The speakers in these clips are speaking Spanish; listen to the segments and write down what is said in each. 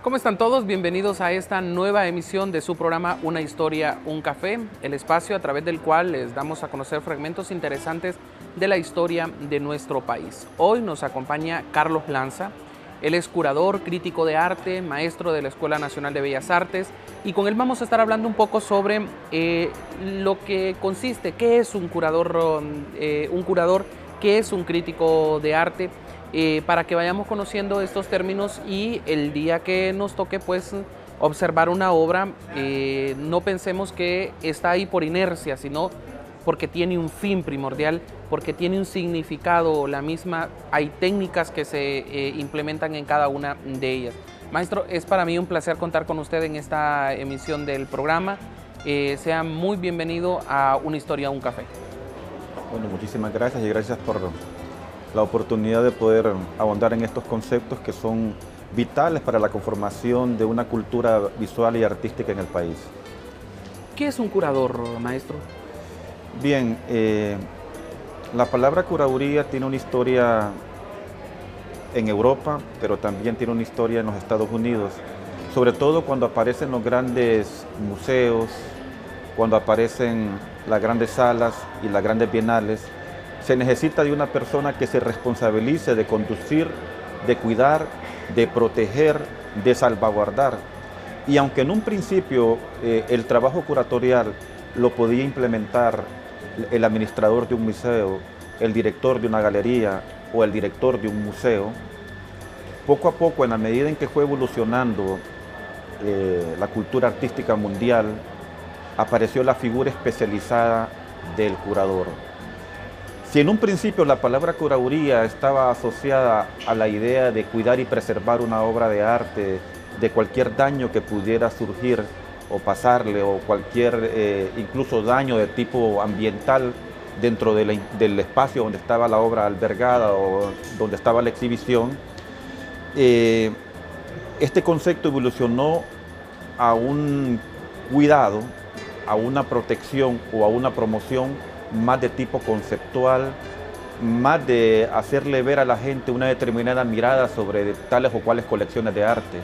¿Cómo están todos? Bienvenidos a esta nueva emisión de su programa Una historia, un café, el espacio a través del cual les damos a conocer fragmentos interesantes de la historia de nuestro país. Hoy nos acompaña Carlos Lanza. Él es curador, crítico de arte, maestro de la Escuela Nacional de Bellas Artes, y con él vamos a estar hablando un poco sobre lo que consiste, qué es un curador, qué es un crítico de arte, para que vayamos conociendo estos términos y el día que nos toque pues observar una obra, no pensemos que está ahí por inercia, sino porque tiene un fin primordial, porque tiene un significado, la misma, hay técnicas que se implementan en cada una de ellas. Maestro, es para mí un placer contar con usted en esta emisión del programa. Sea muy bienvenido a Una historia, un café. Bueno, muchísimas gracias y gracias por la oportunidad de poder ahondar en estos conceptos que son vitales para la conformación de una cultura visual y artística en el país. ¿Qué es un curador, maestro? Bien, la palabra curaduría tiene una historia en Europa, pero también tiene una historia en los Estados Unidos, sobre todo cuando aparecen los grandes museos, cuando aparecen las grandes salas y las grandes bienales. Se necesita de una persona que se responsabilice de conducir, de cuidar, de proteger, de salvaguardar. Y aunque en un principio el trabajo curatorial lo podía implementar el administrador de un museo, el director de una galería o el director de un museo, poco a poco, en la medida en que fue evolucionando la cultura artística mundial, apareció la figura especializada del curador. Si en un principio la palabra curaduría estaba asociada a la idea de cuidar y preservar una obra de arte de cualquier daño que pudiera surgir o pasarle, o cualquier incluso daño de tipo ambiental dentro del espacio donde estaba la obra albergada o donde estaba la exhibición, este concepto evolucionó a un cuidado, a una protección o a una promoción más de tipo conceptual, más de hacerle ver a la gente una determinada mirada sobre tales o cuales colecciones de arte.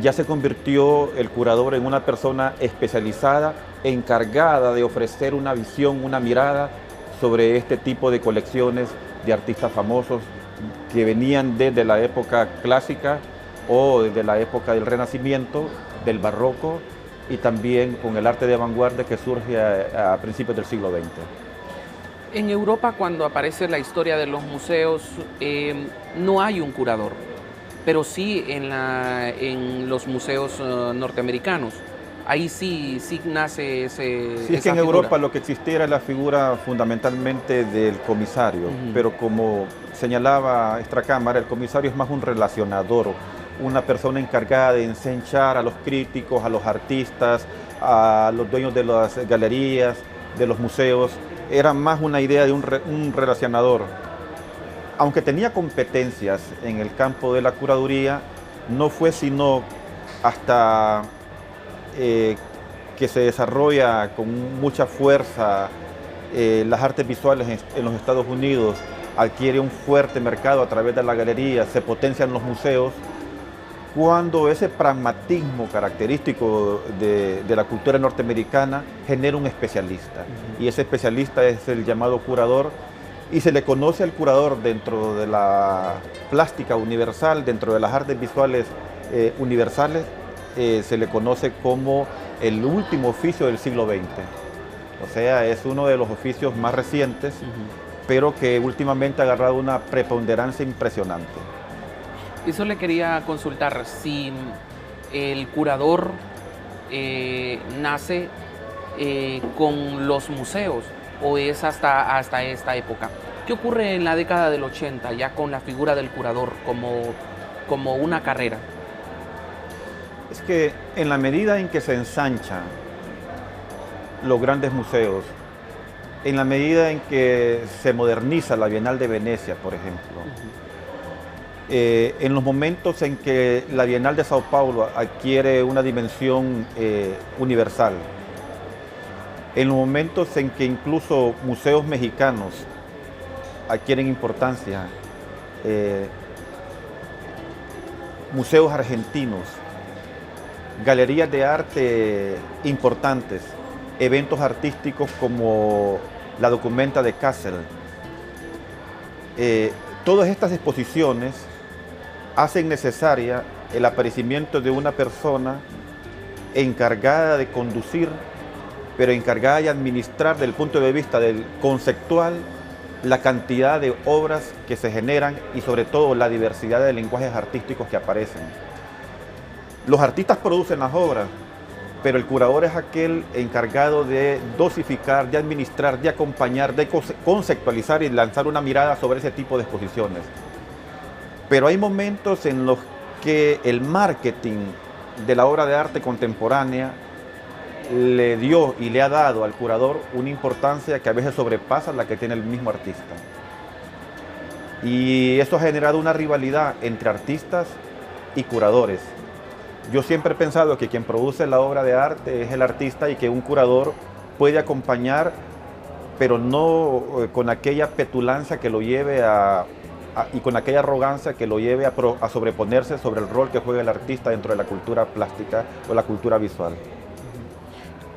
Ya se convirtió el curador en una persona especializada, encargada de ofrecer una visión, una mirada sobre este tipo de colecciones de artistas famosos que venían desde la época clásica o desde la época del Renacimiento, del Barroco, y también con el arte de vanguardia que surge a principios del siglo XX. En Europa, cuando aparece la historia de los museos, no hay un curador, pero sí en los museos norteamericanos. Ahí sí nace esa Sí, es que en figura. Europa lo que existía era la figura fundamentalmente del comisario, pero como señalaba esta cámara, el comisario es más un relacionador, una persona encargada de ensanchar a los críticos, a los artistas, a los dueños de las galerías, de los museos. Era más una idea de un relacionador. Aunque tenía competencias en el campo de la curaduría, no fue sino hasta que se desarrolla con mucha fuerza las artes visuales en los Estados Unidos, adquiere un fuerte mercado a través de la galería, se potencian los museos, cuando ese pragmatismo característico de la cultura norteamericana genera un especialista. Y ese especialista es el llamado curador, y se le conoce al curador dentro de la plástica universal, dentro de las artes visuales universales, se le conoce como el último oficio del siglo XX. O sea, es uno de los oficios más recientes, pero que últimamente ha agarrado una preponderancia impresionante. Eso le quería consultar, si el curador nace con los museos o es hasta esta época. ¿Qué ocurre en la década del 80 ya con la figura del curador como una carrera? Es que en la medida en que se ensanchan los grandes museos, en la medida en que se moderniza la Bienal de Venecia, por ejemplo, en los momentos en que la Bienal de Sao Paulo adquiere una dimensión universal, en los momentos en que incluso museos mexicanos adquieren importancia, museos argentinos galerías de arte importantes, eventos artísticos como la Documenta de Kassel. Todas estas exposiciones hacen necesaria el aparecimiento de una persona encargada de conducir, pero encargada de administrar desde el punto de vista del conceptual la cantidad de obras que se generan y sobre todo la diversidad de lenguajes artísticos que aparecen. Los artistas producen las obras, pero el curador es aquel encargado de dosificar, de administrar, de acompañar, de conceptualizar y lanzar una mirada sobre ese tipo de exposiciones. Pero hay momentos en los que el marketing de la obra de arte contemporánea le dio y le ha dado al curador una importancia que a veces sobrepasa la que tiene el mismo artista. Y eso ha generado una rivalidad entre artistas y curadores. Yo siempre he pensado que quien produce la obra de arte es el artista y que un curador puede acompañar, pero no con aquella petulancia que lo lleve y con aquella arrogancia que lo lleve a sobreponerse sobre el rol que juega el artista dentro de la cultura plástica o la cultura visual.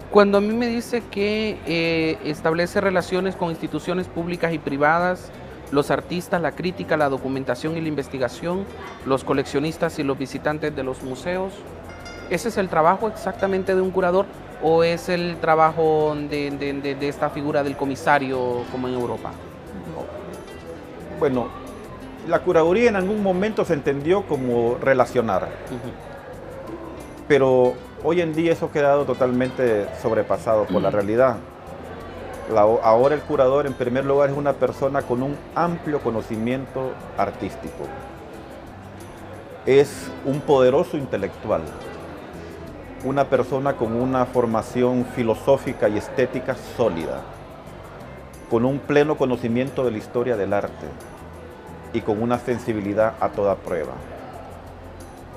Cuando a mí me dice que establece relaciones con instituciones públicas y privadas, los artistas, la crítica, la documentación y la investigación, los coleccionistas y los visitantes de los museos, ¿ese es el trabajo exactamente de un curador o es el trabajo de esta figura del comisario como en Europa? Bueno, la curaduría en algún momento se entendió como relacionar, pero hoy en día eso ha quedado totalmente sobrepasado por la realidad. Ahora el curador, en primer lugar, es una persona con un amplio conocimiento artístico. Es un poderoso intelectual, una persona con una formación filosófica y estética sólida, con un pleno conocimiento de la historia del arte y con una sensibilidad a toda prueba.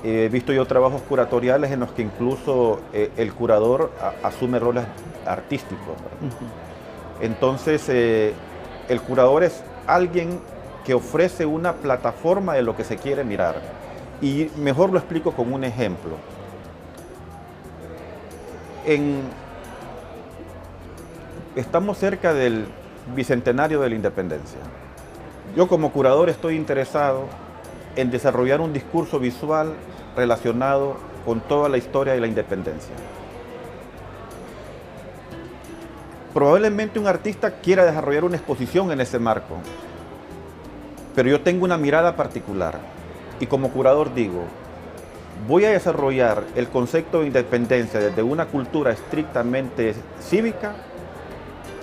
He visto yo trabajos curatoriales en los que incluso el curador asume roles artísticos. Entonces, el curador es alguien que ofrece una plataforma de lo que se quiere mirar. Y mejor lo explico con un ejemplo. Estamos cerca del bicentenario de la independencia. Yo como curador estoy interesado en desarrollar un discurso visual relacionado con toda la historia de la independencia. Probablemente un artista quiera desarrollar una exposición en ese marco, pero yo tengo una mirada particular y como curador digo, voy a desarrollar el concepto de independencia desde una cultura estrictamente cívica,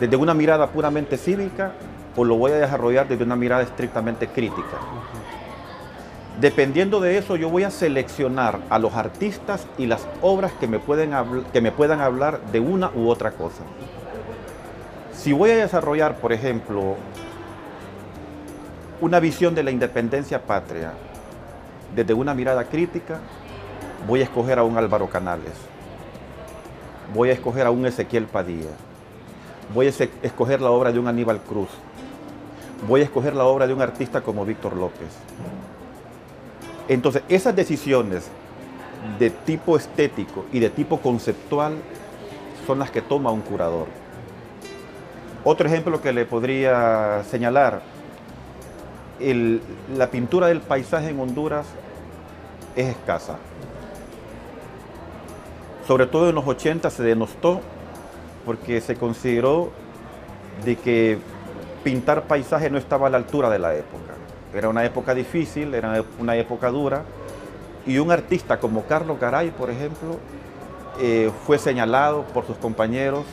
desde una mirada puramente cívica, o lo voy a desarrollar desde una mirada estrictamente crítica. Dependiendo de eso, yo voy a seleccionar a los artistas y las obras que me puedan hablar de una u otra cosa. Si voy a desarrollar, por ejemplo, una visión de la independencia patria desde una mirada crítica, voy a escoger a un Álvaro Canales, voy a escoger a un Ezequiel Padilla, voy a escoger la obra de un Aníbal Cruz, voy a escoger la obra de un artista como Víctor López. Entonces, esas decisiones de tipo estético y de tipo conceptual son las que toma un curador. Otro ejemplo que le podría señalar, la pintura del paisaje en Honduras es escasa. Sobre todo en los 80 se denostó porque se consideró de que pintar paisaje no estaba a la altura de la época. Era una época difícil, era una época dura, y un artista como Carlos Garay, por ejemplo, fue señalado por sus compañeros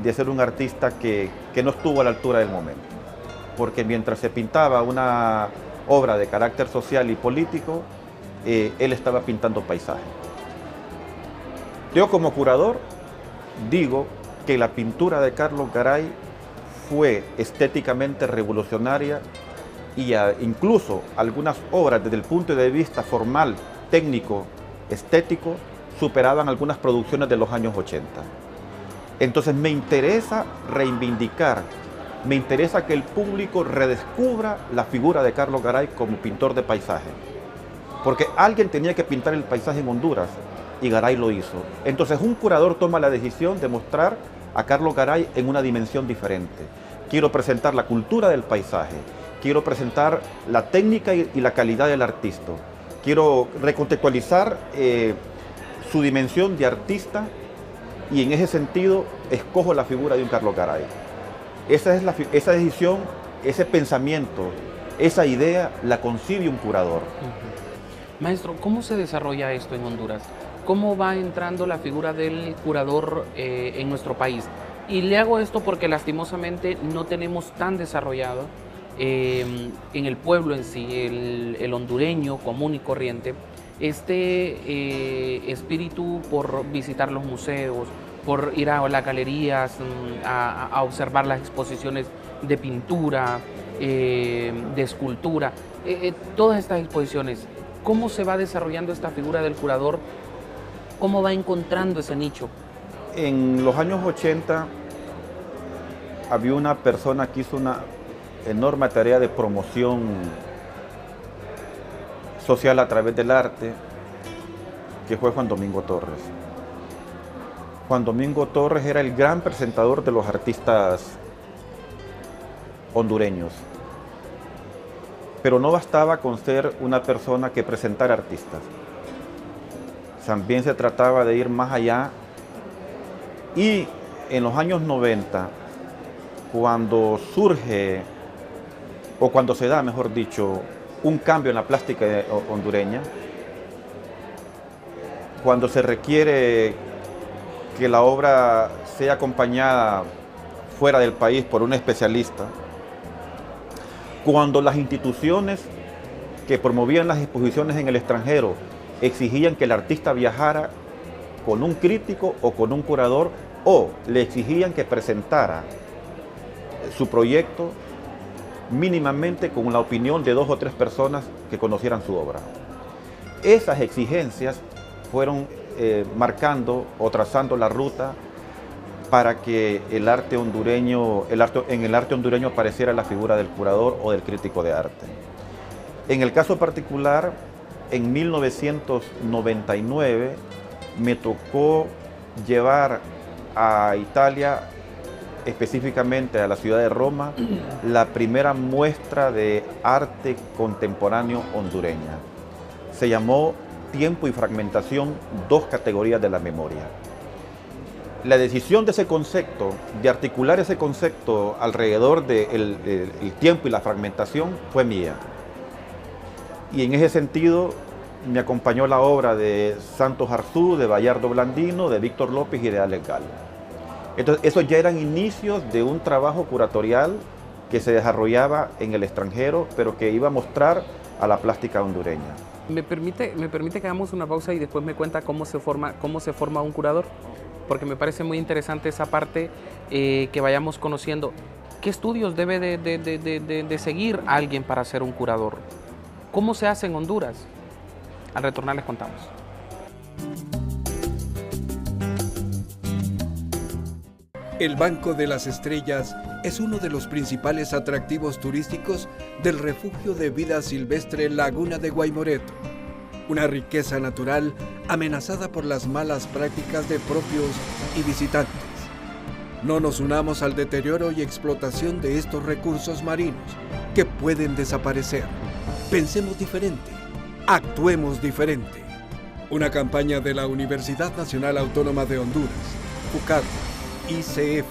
de ser un artista que no estuvo a la altura del momento, porque mientras se pintaba una obra de carácter social y político, él estaba pintando paisaje. Yo como curador digo que la pintura de Carlos Garay fue estéticamente revolucionaria y incluso algunas obras desde el punto de vista formal, técnico, estético, superaban algunas producciones de los años 80. Entonces me interesa reivindicar, me interesa que el público redescubra la figura de Carlos Garay como pintor de paisaje. Porque alguien tenía que pintar el paisaje en Honduras y Garay lo hizo. Entonces un curador toma la decisión de mostrar a Carlos Garay en una dimensión diferente. Quiero presentar la cultura del paisaje, quiero presentar la técnica y la calidad del artista, quiero recontextualizar su dimensión de artista, y en ese sentido escojo la figura de un Carlos Garay. Esa decisión, ese pensamiento, esa idea la concibe un curador. Maestro, ¿cómo se desarrolla esto en Honduras? ¿Cómo va entrando la figura del curador en nuestro país? Y le hago esto porque lastimosamente no tenemos tan desarrollado en el pueblo en sí, el hondureño común y corriente, este espíritu por visitar los museos, por ir a las galerías, a observar las exposiciones de pintura, de escultura, todas estas exposiciones. ¿Cómo se va desarrollando esta figura del curador? ¿Cómo va encontrando ese nicho? En los años 80 había una persona que hizo una enorme tarea de promoción social a través del arte, que fue Juan Domingo Torres. Juan Domingo Torres era el gran presentador de los artistas hondureños. Pero no bastaba con ser una persona que presentara artistas. También se trataba de ir más allá. Y en los años 90, cuando surge, o cuando se da, mejor dicho, un cambio en la plástica hondureña, cuando se requiere que la obra sea acompañada fuera del país por un especialista, cuando las instituciones que promovían las exposiciones en el extranjero exigían que el artista viajara con un crítico o con un curador, o le exigían que presentara su proyecto mínimamente con la opinión de 2 o 3 personas que conocieran su obra. Esas exigencias fueron marcando o trazando la ruta para que en el arte hondureño apareciera la figura del curador o del crítico de arte. En el caso particular, en 1999 me tocó llevar a Italia, específicamente a la ciudad de Roma, la primera muestra de arte contemporáneo hondureña. Se llamó Tiempo y Fragmentación, 2 categorías de la memoria. La decisión de ese concepto, de articular ese concepto alrededor del tiempo y la fragmentación, fue mía. Y en ese sentido me acompañó la obra de Santos Arzú, de Bayardo Blandino, de Víctor López y de Alex Galo. Entonces, esos ya eran inicios de un trabajo curatorial que se desarrollaba en el extranjero, pero que iba a mostrar a la plástica hondureña. ¿Me permite que hagamos una pausa y después me cuenta cómo se forma un curador? Porque me parece muy interesante esa parte, que vayamos conociendo. ¿Qué estudios debe de seguir alguien para ser un curador? ¿Cómo se hace en Honduras? Al retornar les contamos. El Banco de las Estrellas es uno de los principales atractivos turísticos del refugio de vida silvestre Laguna de Guaymoreto, una riqueza natural amenazada por las malas prácticas de propios y visitantes. No nos unamos al deterioro y explotación de estos recursos marinos que pueden desaparecer. Pensemos diferente, actuemos diferente. Una campaña de la Universidad Nacional Autónoma de Honduras, UCAD, ICF,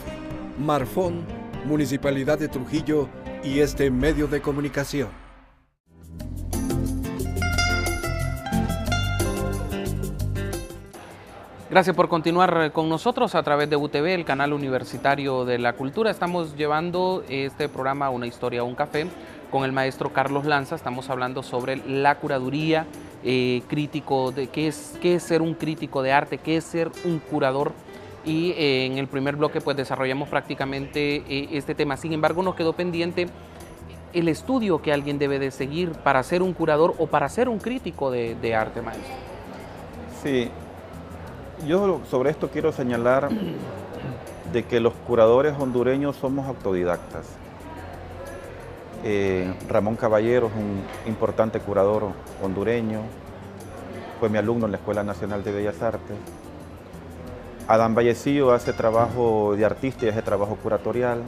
Marfón, Municipalidad de Trujillo y este medio de comunicación. Gracias por continuar con nosotros a través de UTV, el canal universitario de la cultura. Estamos llevando este programa Una Historia, un Café con el maestro Carlos Lanza. Estamos hablando sobre la curaduría, crítico, de qué es ser un crítico de arte, qué es ser un curador. Y en el primer bloque pues desarrollamos prácticamente este tema. Sin embargo, nos quedó pendiente el estudio que alguien debe de seguir para ser un curador o para ser un crítico de arte, maestro. Sí, yo sobre esto quiero señalar de que los curadores hondureños somos autodidactas. Ramón Caballero es un importante curador hondureño. fue mi alumno en la Escuela Nacional de Bellas Artes. Adán Vallecillo hace trabajo de artista y hace trabajo curatorial.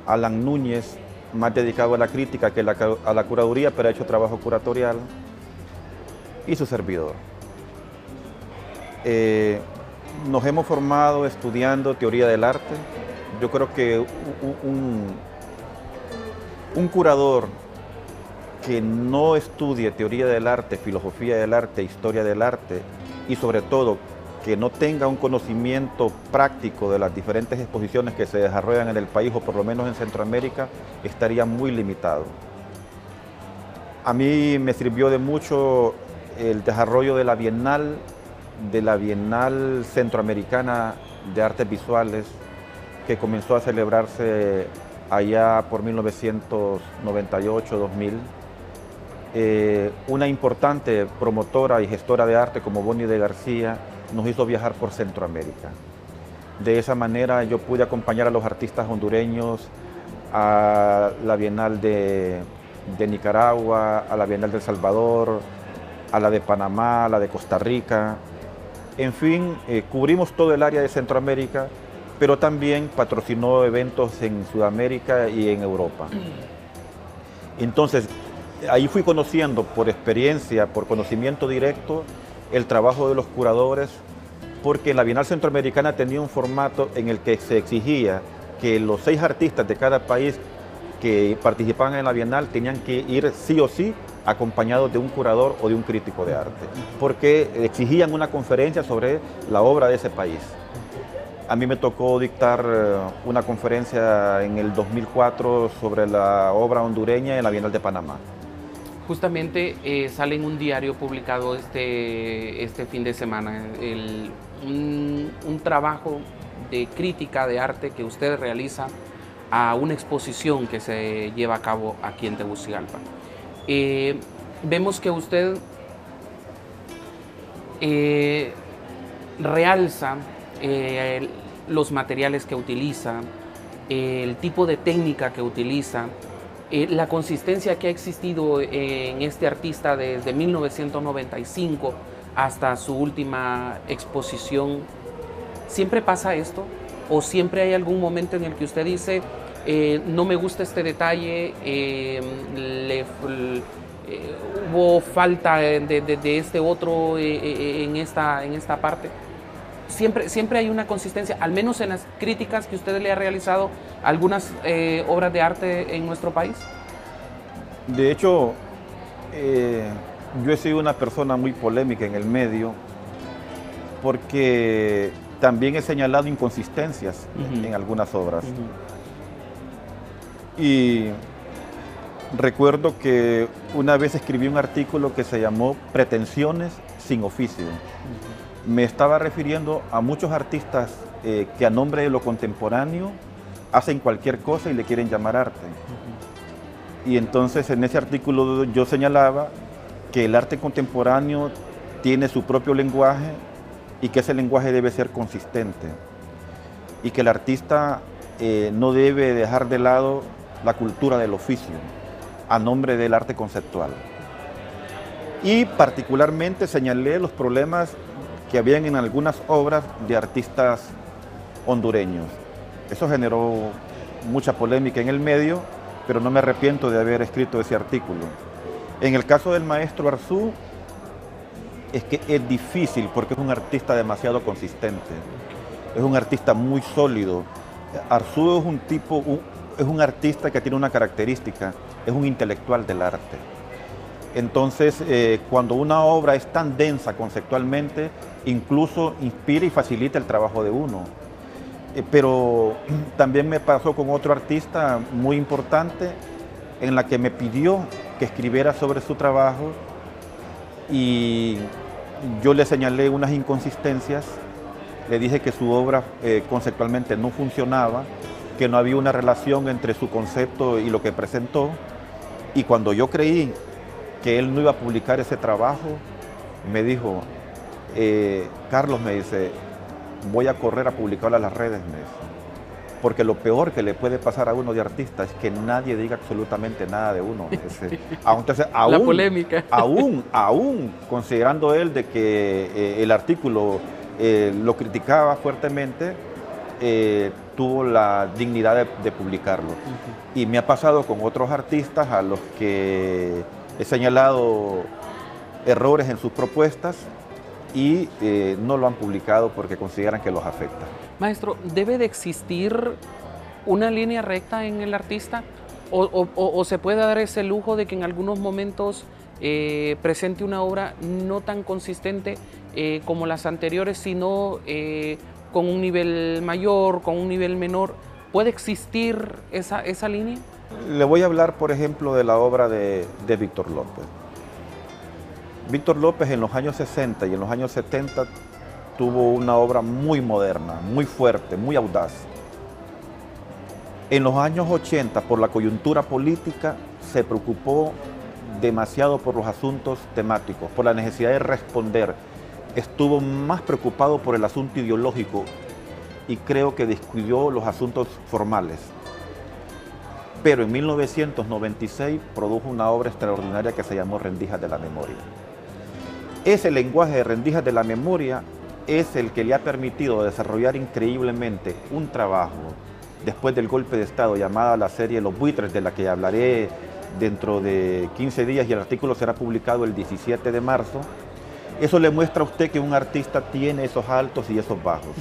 Alan Núñez, más dedicado a la crítica que a la curaduría, pero ha hecho trabajo curatorial. Y su servidor. Nos hemos formado estudiando teoría del arte. Yo creo que un curador que no estudie teoría del arte, filosofía del arte, historia del arte y sobre todo que no tenga un conocimiento práctico de las diferentes exposiciones que se desarrollan en el país o por lo menos en Centroamérica, estaría muy limitado. A mí me sirvió de mucho el desarrollo de la Bienal Centroamericana de Artes Visuales, que comenzó a celebrarse allá por 1998-2000. Una importante promotora y gestora de arte como Bonnie de García nos hizo viajar por Centroamérica. De esa manera yo pude acompañar a los artistas hondureños a la Bienal de Nicaragua, a la Bienal de El Salvador, a la de Panamá, a la de Costa Rica. En fin, cubrimos todo el área de Centroamérica, pero también patrocinó eventos en Sudamérica y en Europa. Entonces, ahí fui conociendo por experiencia, por conocimiento directo, el trabajo de los curadores, porque la Bienal Centroamericana tenía un formato en el que se exigía que los 6 artistas de cada país que participaban en la Bienal tenían que ir sí o sí acompañados de un curador o de un crítico de arte, porque exigían una conferencia sobre la obra de ese país. A mí me tocó dictar una conferencia en el 2004 sobre la obra hondureña en la Bienal de Panamá. Justamente sale en un diario publicado este fin de semana un trabajo de crítica de arte que usted realiza a una exposición que se lleva a cabo aquí en Tegucigalpa. Vemos que usted realza los materiales que utiliza, el tipo de técnica que utiliza, la consistencia que ha existido en este artista desde 1995 hasta su última exposición. ¿Siempre pasa esto? ¿O siempre hay algún momento en el que usted dice, no me gusta este detalle, hubo falta de este otro en esta parte? Siempre hay una consistencia, al menos en las críticas que usted le ha realizado a algunas obras de arte en nuestro país. De hecho, yo he sido una persona muy polémica en el medio porque también he señalado inconsistencias en algunas obras. Y recuerdo que una vez escribí un artículo que se llamó Pretensiones sin oficio. Me estaba refiriendo a muchos artistas que a nombre de lo contemporáneo hacen cualquier cosa y le quieren llamar arte. Y entonces en ese artículo yo señalaba que el arte contemporáneo tiene su propio lenguaje y que ese lenguaje debe ser consistente. Y que el artista no debe dejar de lado la cultura del oficio a nombre del arte conceptual. Y particularmente señalé los problemas que habían en algunas obras de artistas hondureños. Eso generó mucha polémica en el medio, pero no me arrepiento de haber escrito ese artículo. En el caso del maestro Arzú, es que es difícil porque es un artista demasiado consistente, es un artista muy sólido. Arzú es un artista que tiene una característica, es un intelectual del arte. Entonces, cuando una obra es tan densa conceptualmente, incluso inspira y facilita el trabajo de uno. Pero también me pasó con otro artista muy importante en la que me pidió que escribiera sobre su trabajo y yo le señalé unas inconsistencias, le dije que su obra conceptualmente no funcionaba, que no había una relación entre su concepto y lo que presentó, y cuando yo creí que él no iba a publicar ese trabajo, me dijo, Carlos, me dice, voy a correr a publicarlo a las redes, me dice. porque lo peor que le puede pasar a uno de artista es que nadie diga absolutamente nada de uno. Entonces, la polémica. Aún considerando él de que el artículo lo criticaba fuertemente, tuvo la dignidad de publicarlo. Y me ha pasado con otros artistas a los que he señalado errores en sus propuestas y no lo han publicado porque consideran que los afecta. Maestro, ¿debe de existir una línea recta en el artista? ¿O se puede dar ese lujo de que en algunos momentos presente una obra no tan consistente como las anteriores, sino con un nivel mayor, con un nivel menor? ¿Puede existir esa línea? Le voy a hablar, por ejemplo, de la obra de Víctor López. Víctor López en los años 60 y en los años 70 tuvo una obra muy moderna, muy fuerte, muy audaz. En los años 80, por la coyuntura política, se preocupó demasiado por los asuntos temáticos, por la necesidad de responder. Estuvo más preocupado por el asunto ideológico y creo que descuidó los asuntos formales. Pero en 1996 produjo una obra extraordinaria que se llamó Rendijas de la Memoria. Ese lenguaje de Rendijas de la Memoria es el que le ha permitido desarrollar increíblemente un trabajo después del golpe de Estado llamada la serie Los Buitres, de la que hablaré dentro de 15 días y el artículo será publicado el 17 de marzo. Eso le muestra a usted que un artista tiene esos altos y esos bajos.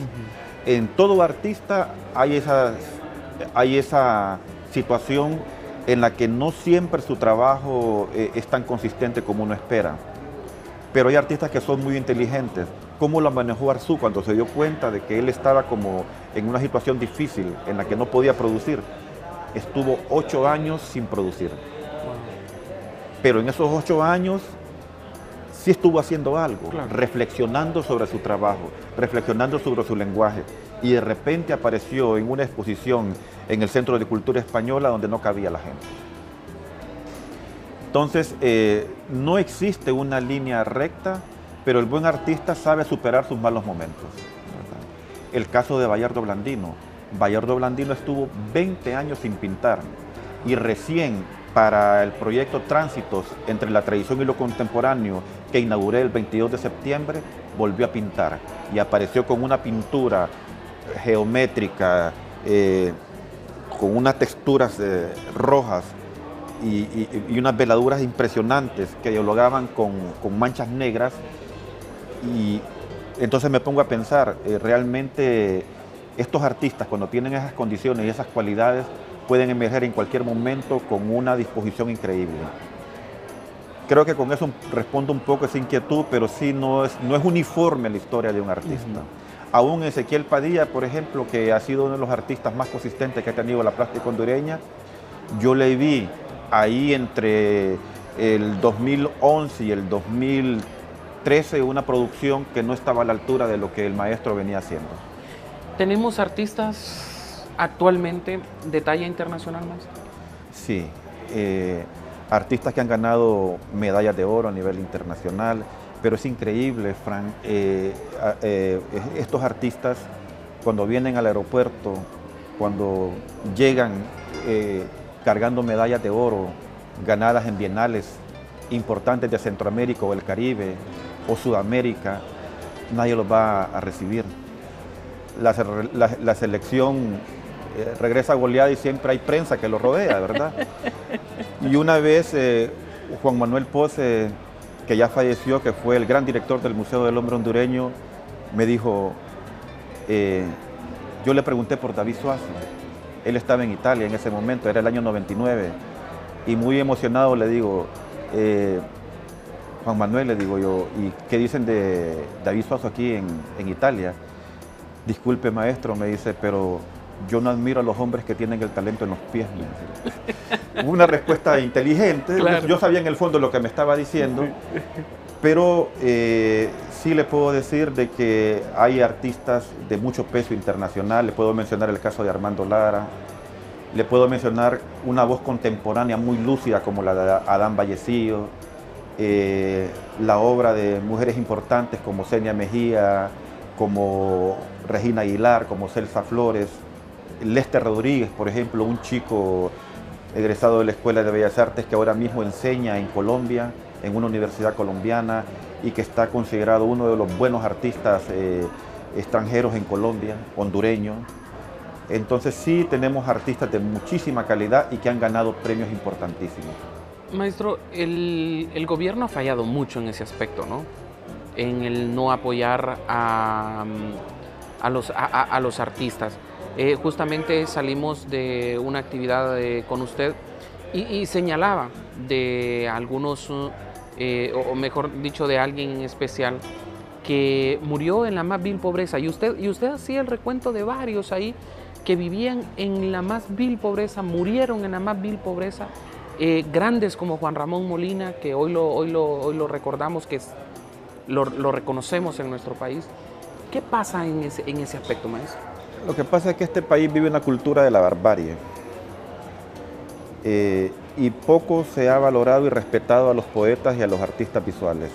En todo artista hay esa situación en la que no siempre su trabajo es tan consistente como uno espera. Pero hay artistas que son muy inteligentes. ¿Cómo lo manejó Arzú cuando se dio cuenta de que él estaba como en una situación difícil en la que no podía producir? Estuvo 8 años sin producir. Pero en esos 8 años sí estuvo haciendo algo, claro, reflexionando sobre su trabajo, reflexionando sobre su lenguaje. Y de repente apareció en una exposición en el Centro de Cultura Española donde no cabía la gente. Entonces, no existe una línea recta, pero el buen artista sabe superar sus malos momentos, ¿verdad? El caso de Bayardo Blandino. Bayardo Blandino estuvo 20 años sin pintar y recién para el proyecto Tránsitos entre la tradición y lo contemporáneo que inauguré el 22 de septiembre, volvió a pintar y apareció con una pintura geométrica, con unas texturas rojas y unas veladuras impresionantes que dialogaban con manchas negras. Y entonces me pongo a pensar, realmente estos artistas cuando tienen esas condiciones y esas cualidades pueden emerger en cualquier momento con una disposición increíble. Creo que con eso respondo un poco esa inquietud, pero sí no es uniforme la historia de un artista. Aún Ezequiel Padilla, por ejemplo, que ha sido uno de los artistas más consistentes que ha tenido la plástica hondureña, yo le vi ahí entre el 2011 y el 2013 una producción que no estaba a la altura de lo que el maestro venía haciendo. ¿Tenemos artistas actualmente de talla internacional, maestro? Sí, artistas que han ganado medallas de oro a nivel internacional, pero es increíble, Frank, estos artistas cuando vienen al aeropuerto, cuando llegan cargando medallas de oro ganadas en bienales importantes de Centroamérica o el Caribe o Sudamérica, nadie los va a recibir. La selección regresa goleada y siempre hay prensa que lo rodea, ¿verdad? Y una vez Juan Manuel Pose, que ya falleció, que fue el gran director del Museo del Hombre Hondureño, me dijo, yo le pregunté por David Suazo, él estaba en Italia en ese momento, era el año 99, y muy emocionado le digo, Juan Manuel, le digo yo, ¿y qué dicen de David Suazo aquí en Italia? Disculpe, maestro, me dice, pero yo no admiro a los hombres que tienen el talento en los pies. Una respuesta inteligente, claro. Yo sabía en el fondo lo que me estaba diciendo, pero sí le puedo decir de que hay artistas de mucho peso internacional. Le puedo mencionar el caso de Armando Lara, le puedo mencionar una voz contemporánea muy lúcida como la de Adán Vallecillo, la obra de mujeres importantes como Senia Mejía, como Regina Aguilar, como Celsa Flores. Lester Rodríguez, por ejemplo, un chico egresado de la Escuela de Bellas Artes que ahora mismo enseña en Colombia, en una universidad colombiana, y que está considerado uno de los buenos artistas extranjeros en Colombia, hondureño. Entonces sí tenemos artistas de muchísima calidad y que han ganado premios importantísimos. Maestro, el gobierno ha fallado mucho en ese aspecto, ¿no? En el no apoyar a los artistas. Justamente salimos de una actividad con usted y señalaba de algunos, o mejor dicho, de alguien en especial, que murió en la más vil pobreza. Y usted hacía el recuento de varios ahí que vivían en la más vil pobreza, murieron en la más vil pobreza. Grandes como Juan Ramón Molina, que hoy lo recordamos, que lo reconocemos en nuestro país. ¿Qué pasa en ese aspecto, maestro? Lo que pasa es que este país vive una cultura de la barbarie y poco se ha valorado y respetado a los poetas y a los artistas visuales.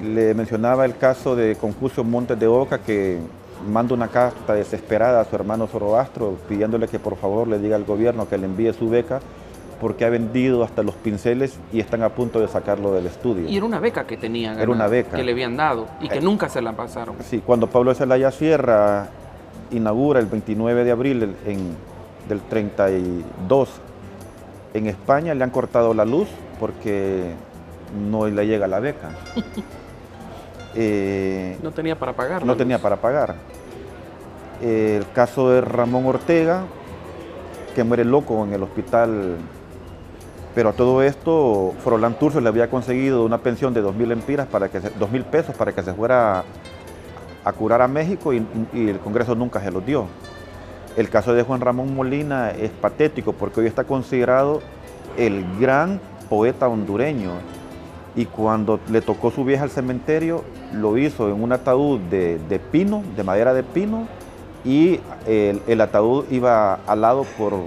Le mencionaba el caso de Confucio Montes de Oca, que manda una carta desesperada a su hermano Zoroastro pidiéndole que por favor le diga al gobierno que le envíe su beca porque ha vendido hasta los pinceles y están a punto de sacarlo del estudio. Y era una beca que tenía, era una beca que le habían dado y que nunca se la pasaron. Sí, cuando Pablo Zelaya Sierra inaugura el 29 de abril del 32 en España, le han cortado la luz porque no le llega la beca. No tenía para pagar. No tenía para pagar. El caso de Ramón Ortega, que muere loco en el hospital, pero a todo esto Froilán Turcio le había conseguido una pensión de 2.000 empiras, 2.000 pesos para que se fuera a curar a México y el Congreso nunca se los dio. El caso de Juan Ramón Molina es patético porque hoy está considerado el gran poeta hondureño y cuando le tocó su viaje al cementerio lo hizo en un ataúd de pino, de madera de pino, y el ataúd iba alado por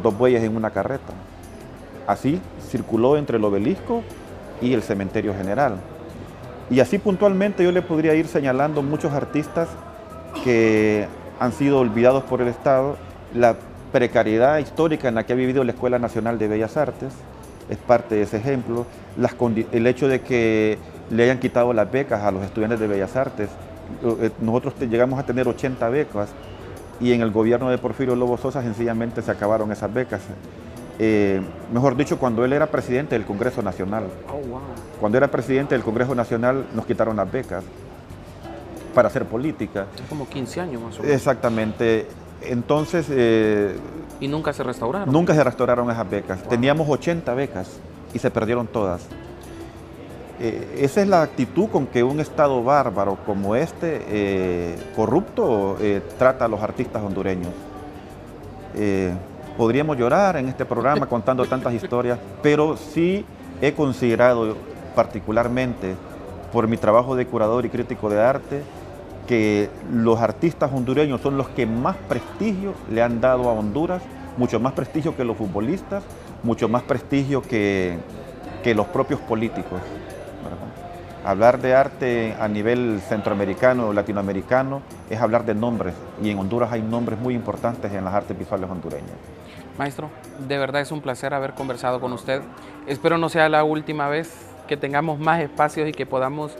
dos bueyes en una carreta. Así circuló entre el obelisco y el cementerio general. Y así puntualmente yo le podría ir señalando muchos artistas que han sido olvidados por el Estado. La precariedad histórica en la que ha vivido la Escuela Nacional de Bellas Artes es parte de ese ejemplo. El hecho de que le hayan quitado las becas a los estudiantes de Bellas Artes. Nosotros llegamos a tener 80 becas y en el gobierno de Porfirio Lobo Sosa sencillamente se acabaron esas becas. Mejor dicho, cuando él era presidente del Congreso Nacional. Oh, wow. Cuando era presidente del Congreso Nacional nos quitaron las becas para hacer política. Es como 15 años más o menos. Exactamente. Entonces... ¿Y nunca se restauraron? Nunca se restauraron esas becas. Wow. Teníamos 80 becas y se perdieron todas. Esa es la actitud con que un Estado bárbaro como este, corrupto, trata a los artistas hondureños. Podríamos llorar en este programa contando tantas historias, pero sí he considerado particularmente por mi trabajo de curador y crítico de arte que los artistas hondureños son los que más prestigio le han dado a Honduras, mucho más prestigio que los futbolistas, mucho más prestigio que los propios políticos. Hablar de arte a nivel centroamericano o latinoamericano es hablar de nombres, y en Honduras hay nombres muy importantes en las artes visuales hondureñas. Maestro, de verdad es un placer haber conversado con usted. Espero no sea la última vez, que tengamos más espacios y que podamos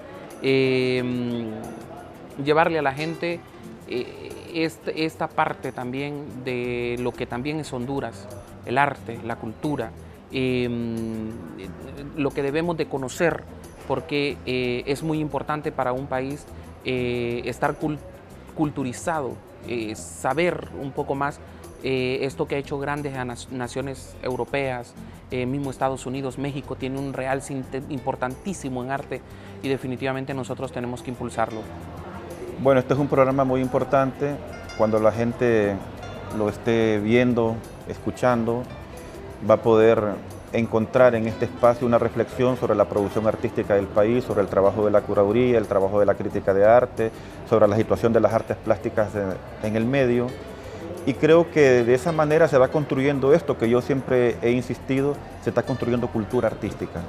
llevarle a la gente esta parte también de lo que también es Honduras, el arte, la cultura, lo que debemos de conocer, porque es muy importante para un país estar culturizado, saber un poco más esto que ha hecho grandes a naciones europeas, mismo Estados Unidos, México tiene un real importantísimo en arte y definitivamente nosotros tenemos que impulsarlo. Bueno, este es un programa muy importante. Cuando la gente lo esté viendo, escuchando, va a poder encontrar en este espacio una reflexión sobre la producción artística del país, sobre el trabajo de la curaduría, el trabajo de la crítica de arte, sobre la situación de las artes plásticas en el medio. Y creo que de esa manera se va construyendo esto que yo siempre he insistido, se está construyendo cultura artística.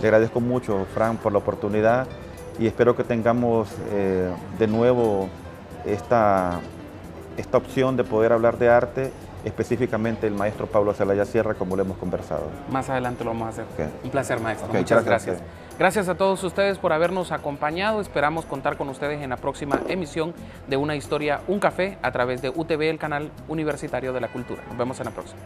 Le agradezco mucho, Fran, por la oportunidad y espero que tengamos de nuevo esta opción de poder hablar de arte, específicamente el maestro Pablo Zelaya Sierra, como lo hemos conversado. Más adelante lo vamos a hacer. Okay. Un placer, maestro. Okay, Muchas gracias. Gracias a todos ustedes por habernos acompañado. Esperamos contar con ustedes en la próxima emisión de Una Historia, un Café, a través de UTV, el canal universitario de la cultura. Nos vemos en la próxima.